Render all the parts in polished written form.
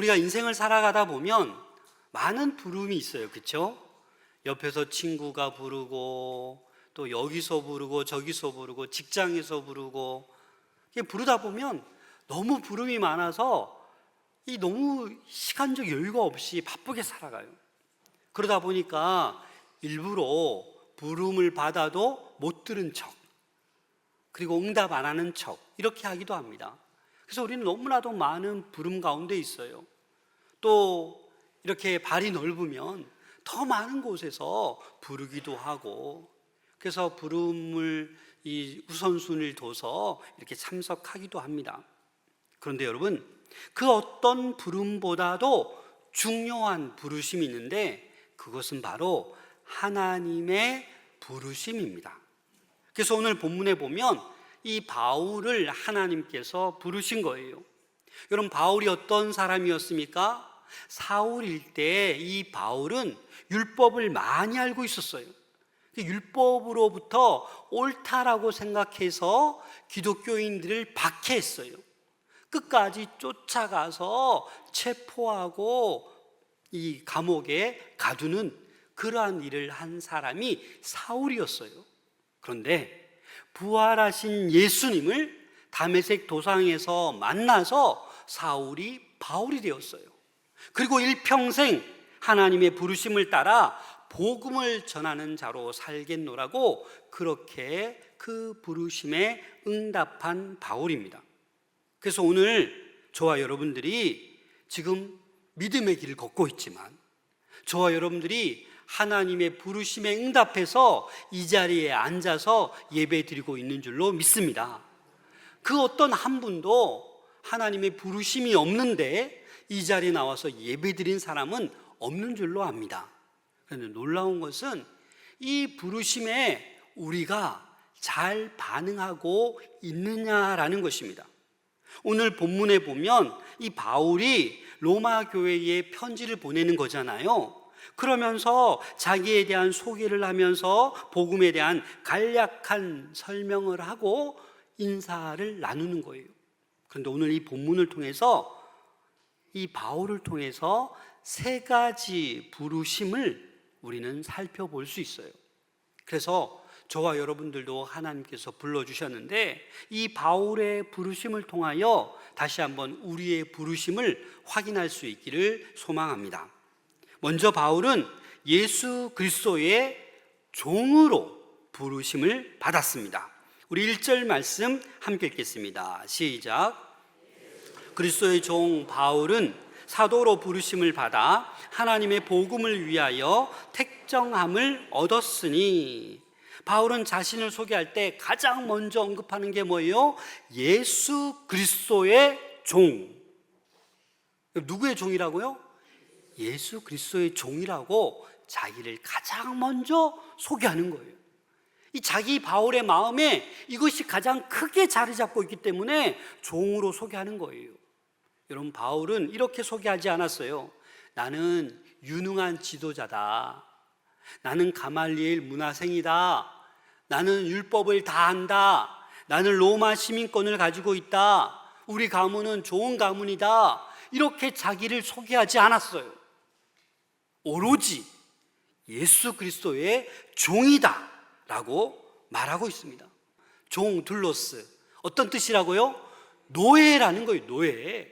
우리가 인생을 살아가다 보면 많은 부름이 있어요. 그렇죠? 옆에서 친구가 부르고 또 여기서 부르고 저기서 부르고 직장에서 부르고 부르다 보면 너무 부름이 많아서 너무 시간적 여유가 없이 바쁘게 살아가요. 그러다 보니까 일부러 부름을 받아도 못 들은 척, 그리고 응답 안 하는 척 이렇게 하기도 합니다. 그래서 우리는 너무나도 많은 부름 가운데 있어요. 또 이렇게 발이 넓으면 더 많은 곳에서 부르기도 하고, 그래서 부름을 우선순위를 둬서 이렇게 참석하기도 합니다. 그런데 여러분, 그 어떤 부름보다도 중요한 부르심이 있는데 그것은 바로 하나님의 부르심입니다. 그래서 오늘 본문에 보면 이 바울을 하나님께서 부르신 거예요. 여러분, 바울이 어떤 사람이었습니까? 사울일 때 이 바울은 율법을 많이 알고 있었어요. 율법으로부터 옳다라고 생각해서 기독교인들을 박해했어요. 끝까지 쫓아가서 체포하고 이 감옥에 가두는 그러한 일을 한 사람이 사울이었어요. 그런데 부활하신 예수님을 다메섹 도상에서 만나서 사울이 바울이 되었어요. 그리고 일평생 하나님의 부르심을 따라 복음을 전하는 자로 살겠노라고 그렇게 그 부르심에 응답한 바울입니다. 그래서 오늘 저와 여러분들이 지금 믿음의 길을 걷고 있지만, 저와 여러분들이 하나님의 부르심에 응답해서 이 자리에 앉아서 예배 드리고 있는 줄로 믿습니다. 그 어떤 한 분도 하나님의 부르심이 없는데 이 자리에 나와서 예배 드린 사람은 없는 줄로 압니다. 그런데 놀라운 것은 이 부르심에 우리가 잘 반응하고 있느냐라는 것입니다. 오늘 본문에 보면 이 바울이 로마 교회에 편지를 보내는 거잖아요. 그러면서 자기에 대한 소개를 하면서 복음에 대한 간략한 설명을 하고 인사를 나누는 거예요. 그런데 오늘 이 본문을 통해서 이 바울을 통해서 세 가지 부르심을 우리는 살펴볼 수 있어요. 그래서 저와 여러분들도 하나님께서 불러주셨는데 이 바울의 부르심을 통하여 다시 한번 우리의 부르심을 확인할 수 있기를 소망합니다. 먼저 바울은 예수 그리스도의 종으로 부르심을 받았습니다. 우리 1절 말씀 함께 읽겠습니다. 시작. 그리스도의 종 바울은 사도로 부르심을 받아 하나님의 복음을 위하여 택정함을 얻었으니. 바울은 자신을 소개할 때 가장 먼저 언급하는 게 뭐예요? 예수 그리스도의 종. 누구의 종이라고요? 예수 그리스도의 종이라고 자기를 가장 먼저 소개하는 거예요. 이 자기 바울의 마음에 이것이 가장 크게 자리 잡고 있기 때문에 종으로 소개하는 거예요. 여러분, 바울은 이렇게 소개하지 않았어요. 나는 유능한 지도자다. 나는 가말리엘 문화생이다. 나는 율법을 다 안다. 나는 로마 시민권을 가지고 있다. 우리 가문은 좋은 가문이다. 이렇게 자기를 소개하지 않았어요. 오로지 예수 그리스도의 종이다 라고 말하고 있습니다. 종, 둘로스, 어떤 뜻이라고요? 노예라는 거예요. 노예.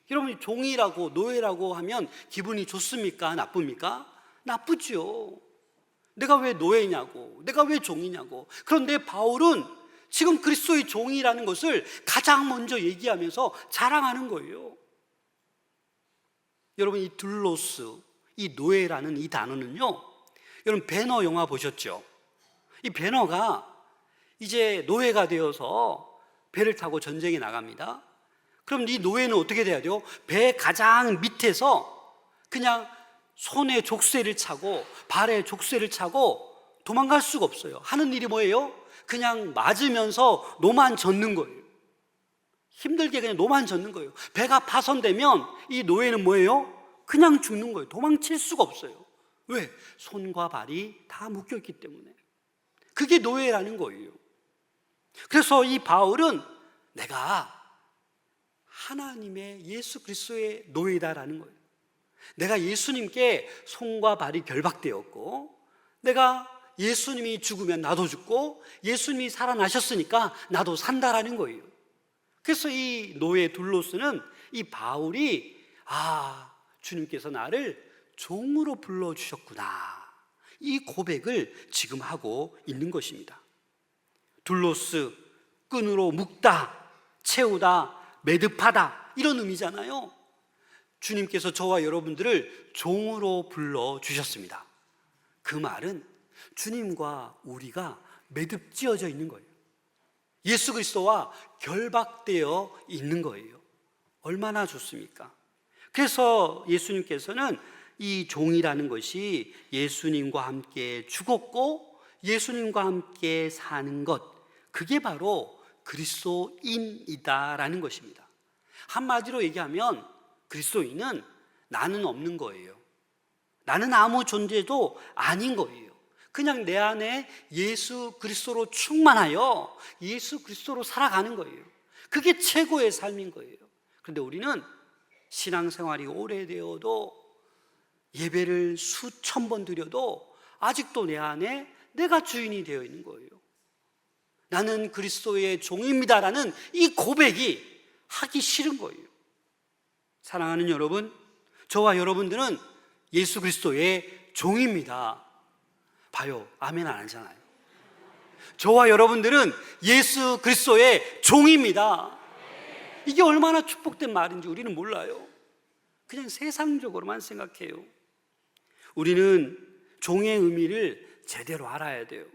여러분, 종이라고 노예라고 하면 기분이 좋습니까? 나쁩니까? 나쁘죠. 내가 왜 노예냐고, 내가 왜 종이냐고. 그런데 바울은 지금 그리스도의 종이라는 것을 가장 먼저 얘기하면서 자랑하는 거예요. 여러분, 이 둘로스, 이 노예라는 이 단어는요, 여러분 배너 영화 보셨죠? 이 배너가 이제 노예가 되어서 배를 타고 전쟁에 나갑니다. 그럼 이 노예는 어떻게 돼야 돼요? 배 가장 밑에서 그냥 손에 족쇄를 차고 발에 족쇄를 차고 도망갈 수가 없어요. 하는 일이 뭐예요? 그냥 맞으면서 노만 젓는 거예요. 힘들게 그냥 노만 젓는 거예요. 배가 파손되면 이 노예는 뭐예요? 그냥 죽는 거예요. 도망칠 수가 없어요. 왜? 손과 발이 다 묶여있기 때문에. 그게 노예라는 거예요. 그래서 이 바울은 내가 하나님의 예수 그리스도의 노예다라는 거예요. 내가 예수님께 손과 발이 결박되었고, 내가 예수님이 죽으면 나도 죽고 예수님이 살아나셨으니까 나도 산다라는 거예요. 그래서 이 노예 둘로스는 이 바울이 주님께서 나를 종으로 불러주셨구나, 이 고백을 지금 하고 있는 것입니다. 둘로스, 끈으로 묶다, 채우다, 매듭하다, 이런 의미잖아요. 주님께서 저와 여러분들을 종으로 불러주셨습니다. 그 말은 주님과 우리가 매듭지어져 있는 거예요. 예수 그리스도와 결박되어 있는 거예요. 얼마나 좋습니까? 그래서 예수님께서는 이 종이라는 것이 예수님과 함께 죽었고 예수님과 함께 사는 것, 그게 바로 그리스도인이다라는 것입니다. 한마디로 얘기하면 그리스도인은 나는 없는 거예요. 나는 아무 존재도 아닌 거예요. 그냥 내 안에 예수 그리스도로 충만하여 예수 그리스도로 살아가는 거예요. 그게 최고의 삶인 거예요. 그런데 우리는 신앙생활이 오래되어도 예배를 수천 번 드려도 아직도 내 안에 내가 주인이 되어 있는 거예요. 나는 그리스도의 종입니다라는 이 고백이 하기 싫은 거예요. 사랑하는 여러분, 저와 여러분들은 예수 그리스도의 종입니다. 봐요, 아멘 안 하잖아요. 저와 여러분들은 예수 그리스도의 종입니다. 이게 얼마나 축복된 말인지 우리는 몰라요. 그냥 세상적으로만 생각해요. 우리는 종의 의미를 제대로 알아야 돼요.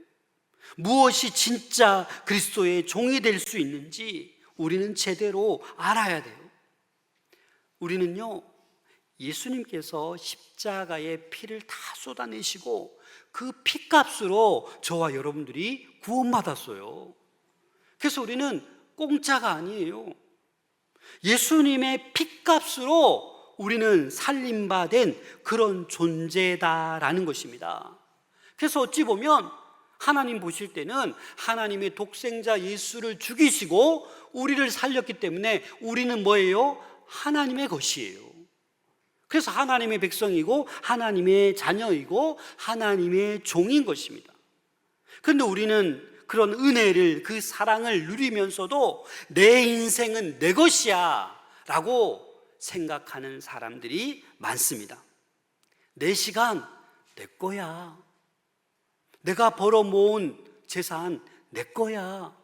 무엇이 진짜 그리스도의 종이 될 수 있는지 우리는 제대로 알아야 돼요. 우리는요, 예수님께서 십자가의 피를 다 쏟아내시고 그 피값으로 저와 여러분들이 구원받았어요. 그래서 우리는 공짜가 아니에요. 예수님의 피값으로 우리는 살림받은 그런 존재다라는 것입니다. 그래서 어찌 보면 하나님 보실 때는 하나님의 독생자 예수를 죽이시고 우리를 살렸기 때문에 우리는 뭐예요? 하나님의 것이에요. 그래서 하나님의 백성이고 하나님의 자녀이고 하나님의 종인 것입니다. 그런데 우리는 그런 은혜를, 그 사랑을 누리면서도 내 인생은 내 것이야 라고 생각하는 사람들이 많습니다. 내 시간 내 거야. 내가 벌어 모은 재산 내 거야.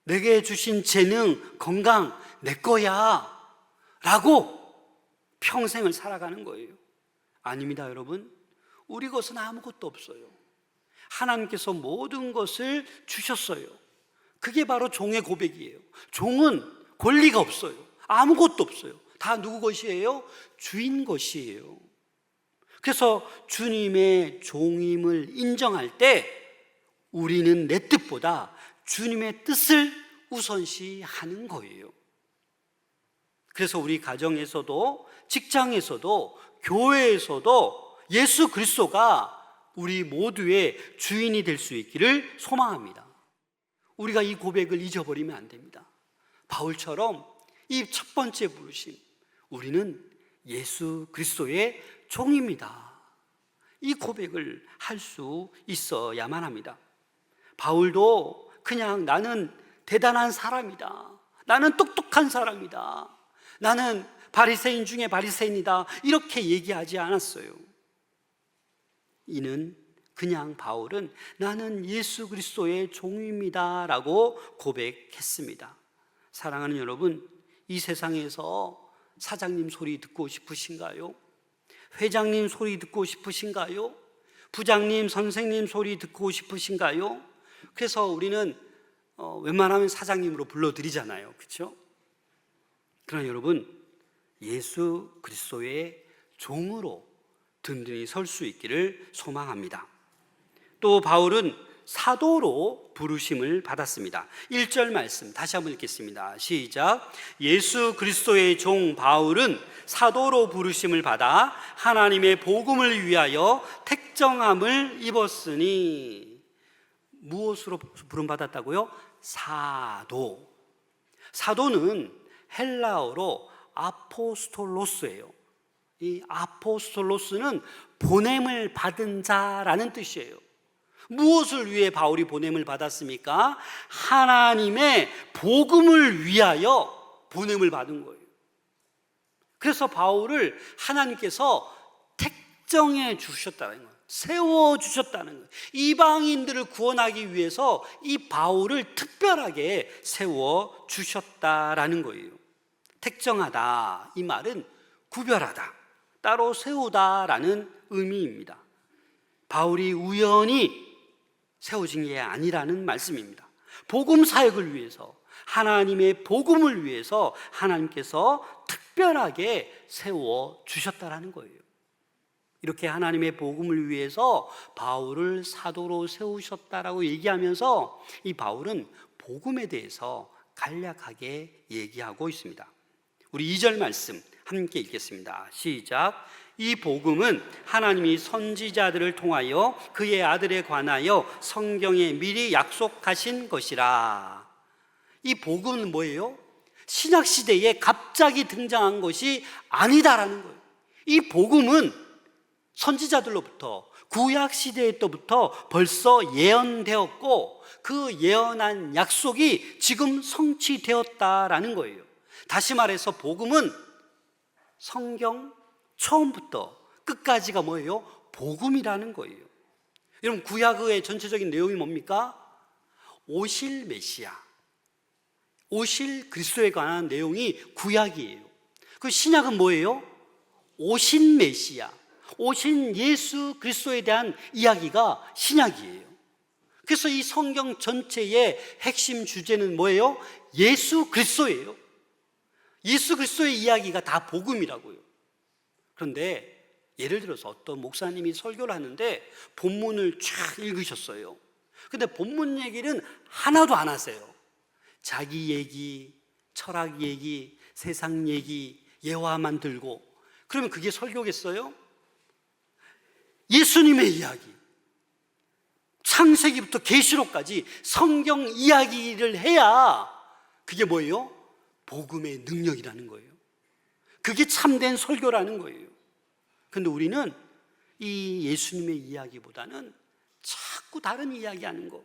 내게 주신 재능, 건강 내 거야 라고 평생을 살아가는 거예요. 아닙니다, 여러분. 우리 것은 아무것도 없어요. 하나님께서 모든 것을 주셨어요. 그게 바로 종의 고백이에요. 종은 권리가 없어요. 아무것도 없어요. 다 누구 것이에요? 주인 것이에요. 그래서 주님의 종임을 인정할 때 우리는 내 뜻보다 주님의 뜻을 우선시하는 거예요. 그래서 우리 가정에서도, 직장에서도, 교회에서도 예수 그리스도가 우리 모두의 주인이 될 수 있기를 소망합니다. 우리가 이 고백을 잊어버리면 안 됩니다. 바울처럼 이 첫 번째 부르심, 우리는 예수 그리스도의 종입니다. 이 고백을 할 수 있어야만 합니다. 바울도 그냥 나는 대단한 사람이다, 나는 똑똑한 사람이다, 나는 바리새인 중에 바리새인이다, 이렇게 얘기하지 않았어요. 이는 그냥 바울은 나는 예수 그리스도의 종입니다 라고 고백했습니다. 사랑하는 여러분, 이 세상에서 사장님 소리 듣고 싶으신가요? 회장님 소리 듣고 싶으신가요? 부장님, 선생님 소리 듣고 싶으신가요? 그래서 우리는 웬만하면 사장님으로 불러드리잖아요, 그렇죠? 그러나 여러분, 예수 그리스도의 종으로 든든히 설 수 있기를 소망합니다. 또 바울은 사도로 부르심을 받았습니다. 1절 말씀 다시 한번 읽겠습니다. 시작. 예수 그리스도의 종 바울은 사도로 부르심을 받아 하나님의 복음을 위하여 택정함을 입었으니. 무엇으로 부름받았다고요? 사도. 사도는 헬라어로 아포스톨로스예요. 이 아포스톨로스는 보냄을 받은 자라는 뜻이에요. 무엇을 위해 바울이 보냄을 받았습니까? 하나님의 복음을 위하여 보냄을 받은 거예요. 그래서 바울을 하나님께서 택정해 주셨다는 거예요. 세워 주셨다는 거예요. 이방인들을 구원하기 위해서 이 바울을 특별하게 세워 주셨다라는 거예요. 택정하다, 이 말은 구별하다, 따로 세우다라는 의미입니다. 바울이 우연히 세워진 게 아니라는 말씀입니다. 복음 사역을 위해서, 하나님의 복음을 위해서 하나님께서 특별하게 세워 주셨다라는 거예요. 이렇게 하나님의 복음을 위해서 바울을 사도로 세우셨다라고 얘기하면서 이 바울은 복음에 대해서 간략하게 얘기하고 있습니다. 우리 2절 말씀 함께 읽겠습니다. 시작. 이 복음은 하나님이 선지자들을 통하여 그의 아들에 관하여 성경에 미리 약속하신 것이라. 이 복음은 뭐예요? 신약시대에 갑자기 등장한 것이 아니다라는 거예요. 이 복음은 선지자들로부터 구약시대 때부터 벌써 예언되었고 그 예언한 약속이 지금 성취되었다라는 거예요. 다시 말해서 복음은 성경 처음부터 끝까지가 뭐예요? 복음이라는 거예요. 여러분, 구약의 전체적인 내용이 뭡니까? 오실 메시아, 오실 그리스도에 관한 내용이 구약이에요. 그 신약은 뭐예요? 오신 메시아, 오신 예수 그리스도에 대한 이야기가 신약이에요. 그래서 이 성경 전체의 핵심 주제는 뭐예요? 예수 그리스도예요. 예수 그리스도의 이야기가 다 복음이라고요. 그런데 예를 들어서 어떤 목사님이 설교를 하는데 본문을 쫙 읽으셨어요. 근데 본문 얘기는 하나도 안 하세요. 자기 얘기, 철학 얘기, 세상 얘기, 예화만 들고. 그러면 그게 설교겠어요? 예수님의 이야기, 창세기부터 계시록까지 성경 이야기를 해야 그게 뭐예요? 복음의 능력이라는 거예요. 그게 참된 설교라는 거예요. 그런데 우리는 이 예수님의 이야기보다는 자꾸 다른 이야기 하는 거,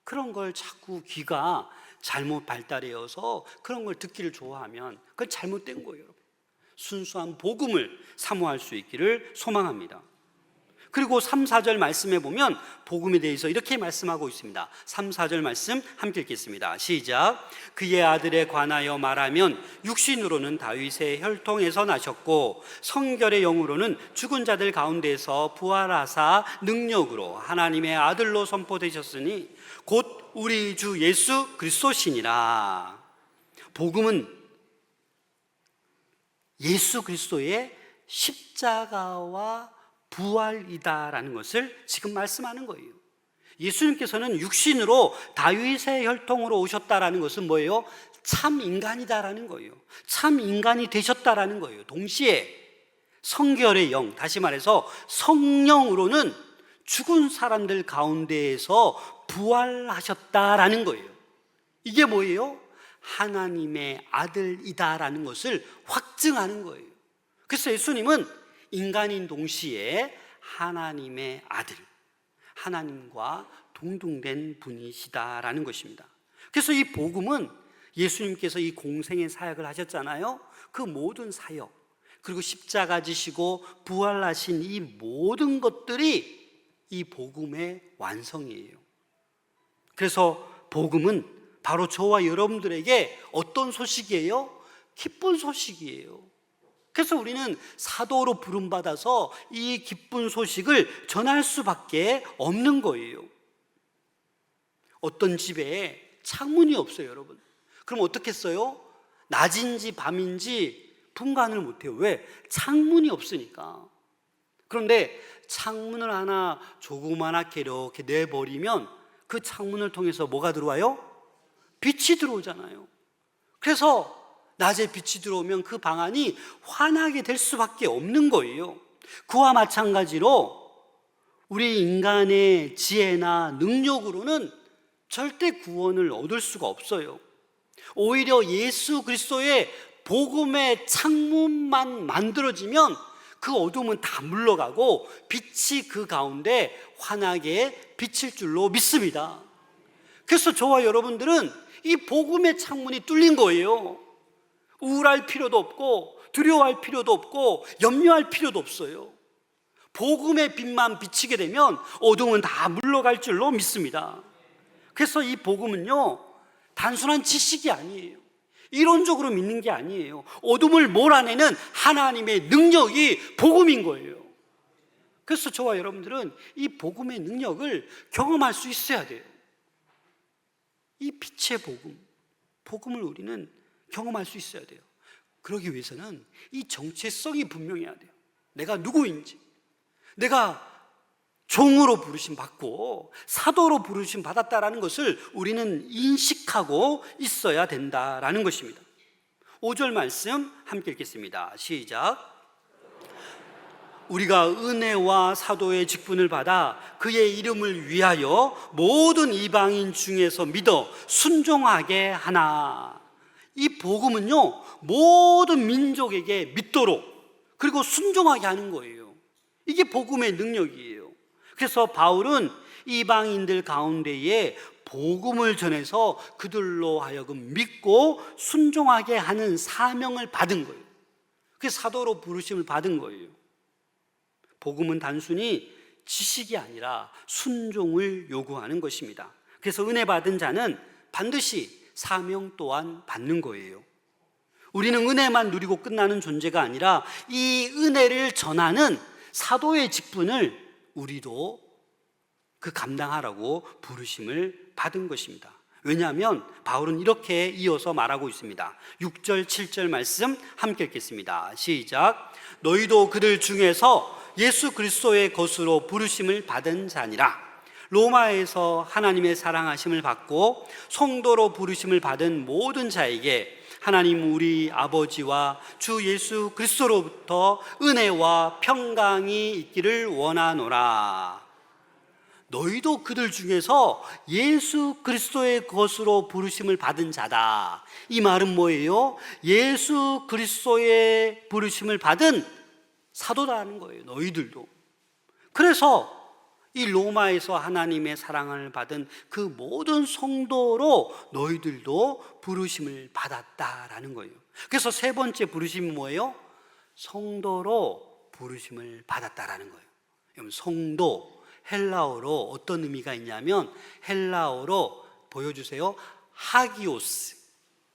그런 걸 자꾸 귀가 잘못 발달해서 그런 걸 듣기를 좋아하면 그건 잘못된 거예요. 여러분, 순수한 복음을 사모할 수 있기를 소망합니다. 그리고 3, 4절 말씀에 보면 복음에 대해서 이렇게 말씀하고 있습니다. 3, 4절 말씀 함께 읽겠습니다. 시작. 그의 아들에 관하여 말하면 육신으로는 다윗의 혈통에서 나셨고 성결의 영으로는 죽은 자들 가운데서 부활하사 능력으로 하나님의 아들로 선포되셨으니 곧 우리 주 예수 그리스도시니라. 복음은 예수 그리스도의 십자가와 부활이다라는 것을 지금 말씀하는 거예요. 예수님께서는 육신으로 다윗의 혈통으로 오셨다라는 것은 뭐예요? 참 인간이다라는 거예요. 참 인간이 되셨다라는 거예요. 동시에 성결의 영, 다시 말해서 성령으로는 죽은 사람들 가운데에서 부활하셨다라는 거예요. 이게 뭐예요? 하나님의 아들이다라는 것을 확증하는 거예요. 그래서 예수님은 인간인 동시에 하나님의 아들, 하나님과 동등된 분이시다라는 것입니다. 그래서 이 복음은 예수님께서 이 공생의 사역을 하셨잖아요. 그 모든 사역, 그리고 십자가 지시고 부활하신 이 모든 것들이 이 복음의 완성이에요. 그래서 복음은 바로 저와 여러분들에게 어떤 소식이에요? 기쁜 소식이에요. 그래서 우리는 사도로 부름받아서 이 기쁜 소식을 전할 수밖에 없는 거예요. 어떤 집에 창문이 없어요, 여러분. 그럼 어떻게 써요? 낮인지 밤인지 분간을 못해요. 왜? 창문이 없으니까. 그런데 창문을 하나 조그맣게 이렇게 내버리면 그 창문을 통해서 뭐가 들어와요? 빛이 들어오잖아요. 그래서 낮에 빛이 들어오면 그 방 안이 환하게 될 수밖에 없는 거예요. 그와 마찬가지로 우리 인간의 지혜나 능력으로는 절대 구원을 얻을 수가 없어요. 오히려 예수 그리스도의 복음의 창문만 만들어지면 그 어둠은 다 물러가고 빛이 그 가운데 환하게 비칠 줄로 믿습니다. 그래서 저와 여러분들은 이 복음의 창문이 뚫린 거예요. 우울할 필요도 없고 두려워할 필요도 없고 염려할 필요도 없어요. 복음의 빛만 비치게 되면 어둠은 다 물러갈 줄로 믿습니다. 그래서 이 복음은요, 단순한 지식이 아니에요. 이론적으로 믿는 게 아니에요. 어둠을 몰아내는 하나님의 능력이 복음인 거예요. 그래서 저와 여러분들은 이 복음의 능력을 경험할 수 있어야 돼요. 이 빛의 복음을 우리는 경험할 수 있어야 돼요. 그러기 위해서는 이 정체성이 분명해야 돼요. 내가 누구인지, 내가 종으로 부르심 받고 사도로 부르심 받았다라는 것을 우리는 인식하고 있어야 된다라는 것입니다. 5절 말씀 함께 읽겠습니다. 시작. 우리가 은혜와 사도의 직분을 받아 그의 이름을 위하여 모든 이방인 중에서 믿어 순종하게 하나. 이 복음은요, 모든 민족에게 믿도록 그리고 순종하게 하는 거예요. 이게 복음의 능력이에요. 그래서 바울은 이방인들 가운데에 복음을 전해서 그들로 하여금 믿고 순종하게 하는 사명을 받은 거예요. 그래서 사도로 부르심을 받은 거예요. 복음은 단순히 지식이 아니라 순종을 요구하는 것입니다. 그래서 은혜 받은 자는 반드시 사명 또한 받는 거예요. 우리는 은혜만 누리고 끝나는 존재가 아니라 이 은혜를 전하는 사도의 직분을 우리도 그 감당하라고 부르심을 받은 것입니다. 왜냐하면 바울은 이렇게 이어서 말하고 있습니다. 6절 7절 말씀 함께 읽겠습니다. 시작. 너희도 그들 중에서 예수 그리스도의 것으로 부르심을 받은 자니라. 로마에서 하나님의 사랑하심을 받고 성도로 부르심을 받은 모든 자에게 하나님 우리 아버지와 주 예수 그리스도로부터 은혜와 평강이 있기를 원하노라. 너희도 그들 중에서 예수 그리스도의 것으로 부르심을 받은 자다. 이 말은 뭐예요? 예수 그리스도의 부르심을 받은 사도라는 거예요. 너희들도. 그래서 이 로마에서 하나님의 사랑을 받은 그 모든 성도로 너희들도 부르심을 받았다라는 거예요. 그래서 세 번째 부르심이 뭐예요? 성도로 부르심을 받았다라는 거예요. 여러분, 성도 헬라어로 어떤 의미가 있냐면 헬라어로 보여주세요. 하기오스.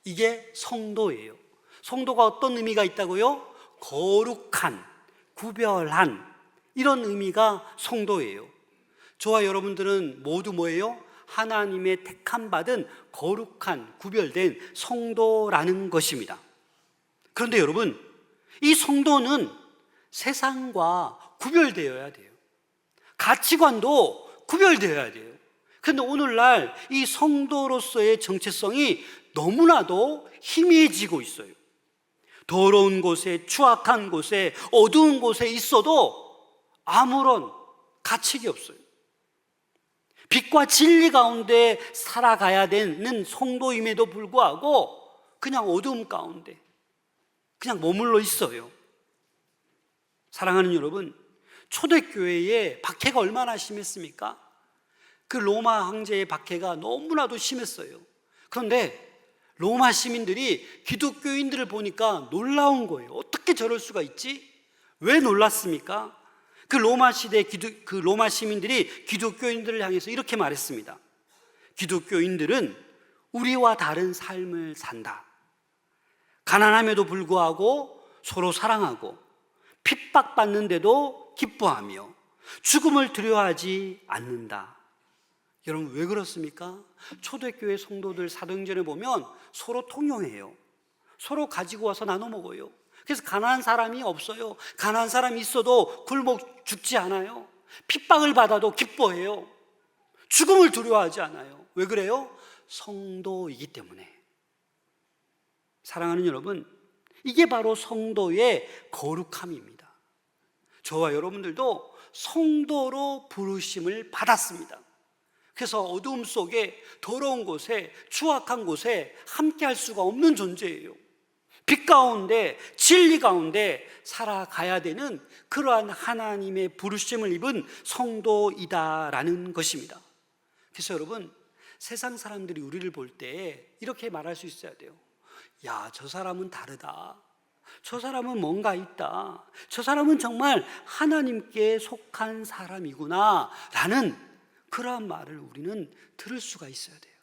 이게 성도예요. 성도가 어떤 의미가 있다고요? 거룩한, 구별한, 이런 의미가 성도예요. 저와 여러분들은 모두 뭐예요? 하나님의 택함 받은 거룩한, 구별된 성도라는 것입니다. 그런데 여러분, 이 성도는 세상과 구별되어야 돼요. 가치관도 구별되어야 돼요. 그런데 오늘날 이 성도로서의 정체성이 너무나도 희미해지고 있어요. 더러운 곳에, 추악한 곳에, 어두운 곳에 있어도 아무런 가책이 없어요. 빛과 진리 가운데 살아가야 되는 성도임에도 불구하고 그냥 어두움 가운데 그냥 머물러 있어요. 사랑하는 여러분, 초대교회의 박해가 얼마나 심했습니까? 그 로마 황제의 박해가 너무나도 심했어요. 그런데 로마 시민들이 기독교인들을 보니까 놀라운 거예요. 어떻게 저럴 수가 있지? 왜 놀랐습니까? 그 로마 시대 그 로마 시민들이 기독교인들을 향해서 이렇게 말했습니다. 기독교인들은 우리와 다른 삶을 산다. 가난함에도 불구하고 서로 사랑하고 핍박받는데도 기뻐하며 죽음을 두려워하지 않는다. 여러분, 왜 그렇습니까? 초대교회 성도들 사도행전에 보면 서로 통용해요. 서로 가지고 와서 나눠 먹어요. 그래서 가난한 사람이 없어요. 가난한 사람이 있어도 굶어 죽지 않아요. 핍박을 받아도 기뻐해요. 죽음을 두려워하지 않아요. 왜 그래요? 성도이기 때문에. 사랑하는 여러분, 이게 바로 성도의 거룩함입니다. 저와 여러분들도 성도로 부르심을 받았습니다. 그래서 어두움 속에, 더러운 곳에, 추악한 곳에 함께 할 수가 없는 존재예요. 빛 가운데, 진리 가운데 살아가야 되는 그러한 하나님의 부르심을 입은 성도이다라는 것입니다. 그래서 여러분, 세상 사람들이 우리를 볼 때 이렇게 말할 수 있어야 돼요. 야, 저 사람은 다르다. 저 사람은 뭔가 있다. 저 사람은 정말 하나님께 속한 사람이구나 라는 그러한 말을 우리는 들을 수가 있어야 돼요.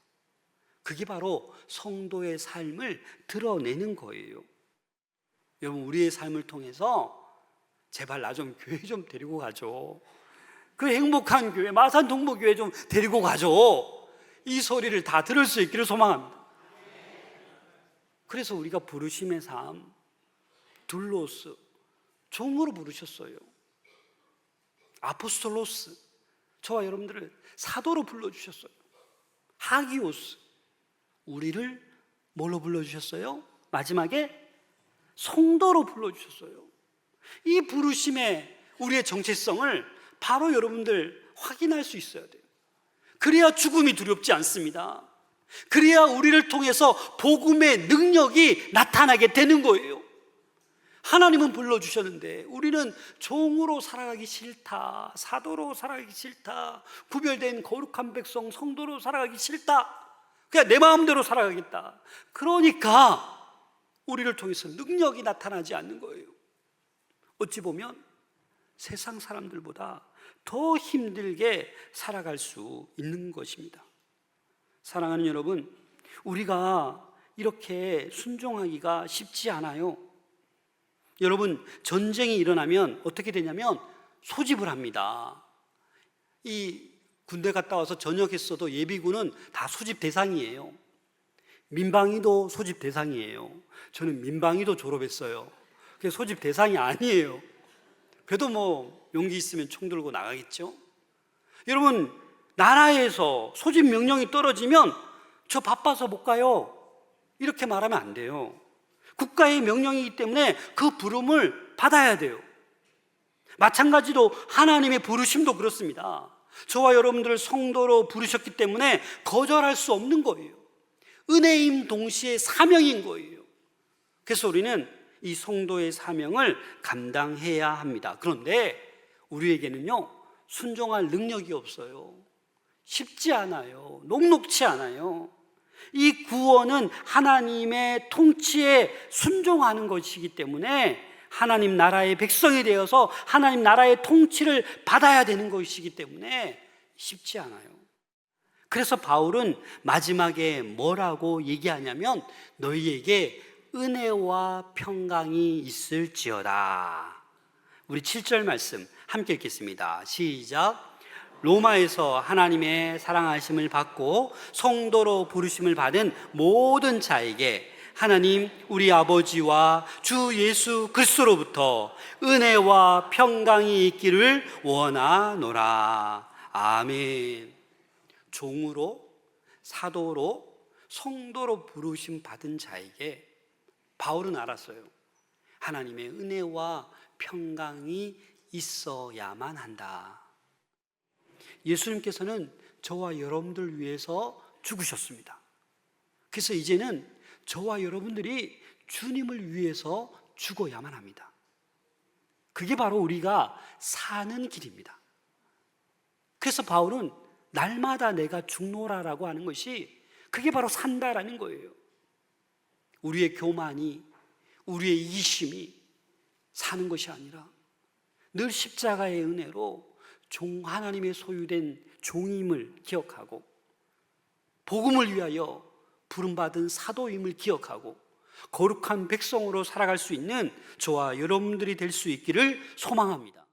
그게 바로 성도의 삶을 드러내는 거예요. 여러분, 우리의 삶을 통해서 제발 나 좀 교회 좀 데리고 가죠. 그 행복한 교회, 마산 동부교회 좀 데리고 가죠. 이 소리를 다 들을 수 있기를 소망합니다. 그래서 우리가 부르심의 삶, 둘로스, 종으로 부르셨어요. 아포스톨로스, 저와 여러분들을 사도로 불러주셨어요. 하기오스, 우리를 뭘로 불러주셨어요? 마지막에 성도로 불러주셨어요. 이 부르심의 우리의 정체성을 바로 여러분들 확인할 수 있어야 돼요. 그래야 죽음이 두렵지 않습니다. 그래야 우리를 통해서 복음의 능력이 나타나게 되는 거예요. 하나님은 불러주셨는데 우리는 종으로 살아가기 싫다, 사도로 살아가기 싫다, 구별된 거룩한 백성 성도로 살아가기 싫다, 그냥 내 마음대로 살아가겠다. 그러니까 우리를 통해서 능력이 나타나지 않는 거예요. 어찌 보면 세상 사람들보다 더 힘들게 살아갈 수 있는 것입니다. 사랑하는 여러분, 우리가 이렇게 순종하기가 쉽지 않아요. 여러분, 전쟁이 일어나면 어떻게 되냐면 소집을 합니다. 이 군대 갔다 와서 전역했어도 예비군은 다 소집 대상이에요. 민방위도 소집 대상이에요. 저는 민방위도 졸업했어요. 그게 소집 대상이 아니에요. 그래도 뭐 용기 있으면 총 들고 나가겠죠. 여러분, 나라에서 소집 명령이 떨어지면 저 바빠서 못 가요, 이렇게 말하면 안 돼요. 국가의 명령이기 때문에 그 부름을 받아야 돼요. 마찬가지로 하나님의 부르심도 그렇습니다. 저와 여러분들을 성도로 부르셨기 때문에 거절할 수 없는 거예요. 은혜임 동시에 사명인 거예요. 그래서 우리는 이 성도의 사명을 감당해야 합니다. 그런데 우리에게는요, 순종할 능력이 없어요. 쉽지 않아요. 녹록치 않아요. 이 구원은 하나님의 통치에 순종하는 것이기 때문에 하나님 나라의 백성이 되어서 하나님 나라의 통치를 받아야 되는 것이기 때문에 쉽지 않아요. 그래서 바울은 마지막에 뭐라고 얘기하냐면 너희에게 은혜와 평강이 있을지어다. 우리 7절 말씀 함께 읽겠습니다. 시작. 로마에서 하나님의 사랑하심을 받고 성도로 부르심을 받은 모든 자에게 하나님 우리 아버지와 주 예수 그리스도로부터 은혜와 평강이 있기를 원하노라. 아멘. 종으로, 사도로, 성도로 부르심 받은 자에게 바울은 알았어요. 하나님의 은혜와 평강이 있어야만 한다. 예수님께서는 저와 여러분들 위해서 죽으셨습니다. 그래서 이제는 저와 여러분들이 주님을 위해서 죽어야만 합니다. 그게 바로 우리가 사는 길입니다. 그래서 바울은 날마다 내가 죽노라라고 하는 것이 그게 바로 산다라는 거예요. 우리의 교만이, 우리의 이기심이 사는 것이 아니라 늘 십자가의 은혜로 하나님의 소유된 종임을 기억하고 복음을 위하여 부름받은 사도임을 기억하고 거룩한 백성으로 살아갈 수 있는 저와 여러분들이 될 수 있기를 소망합니다.